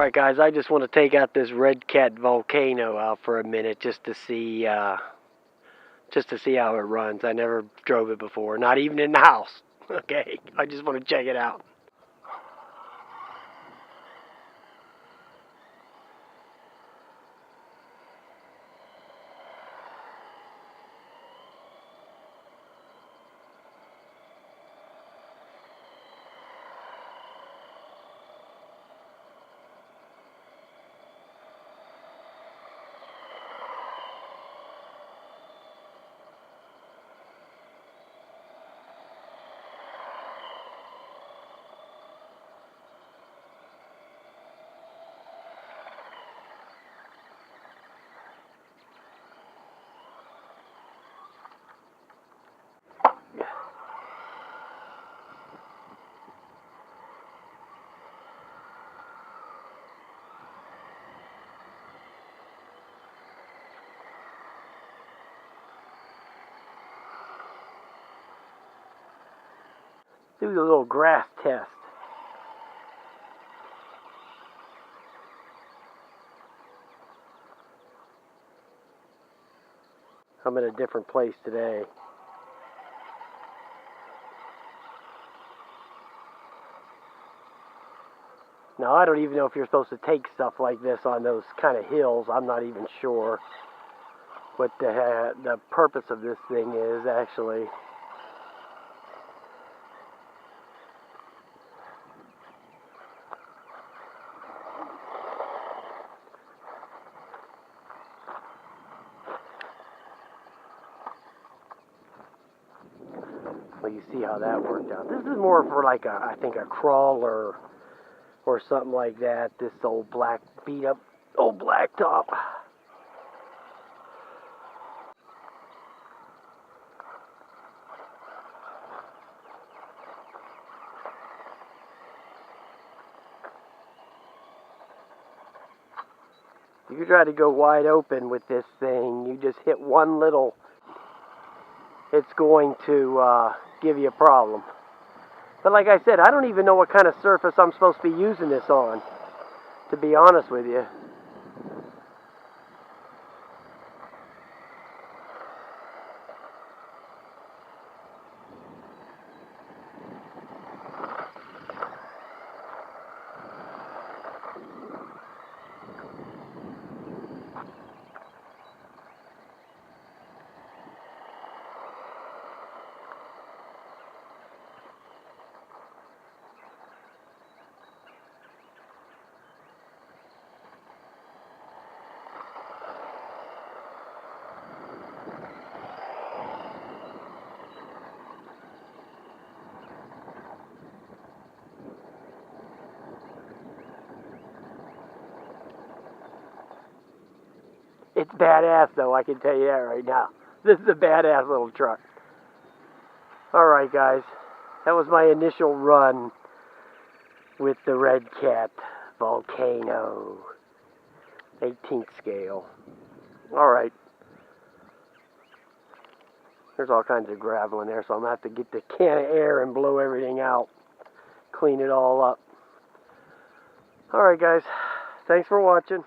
Alright guys, I just want to take out this Redcat Volcano out for a minute just to see how it runs. I never drove it before, not even in the house. Okay, I just want to check it out. Do the little grass test. I'm in a different place today. Now, I don't even know if you're supposed to take stuff like this on those kind of hills. I'm not even sure what the purpose of this thing is, actually. Well, you see how that worked out. This is more for like I think a crawler or something like that. This old black, beat up old blacktop. If you try to go wide open with this thing, you just hit one little, it's going to give you a problem. But like I said, I don't even know what kind of surface I'm supposed to be using this on, to be honest with you. It's badass, though, I can tell you that right now. This is a badass little truck. Alright, guys. That was my initial run with the Redcat Volcano. 18th scale. Alright. There's all kinds of gravel in there, so I'm going to have to get the can of air and blow everything out. Clean it all up. Alright, guys. Thanks for watching.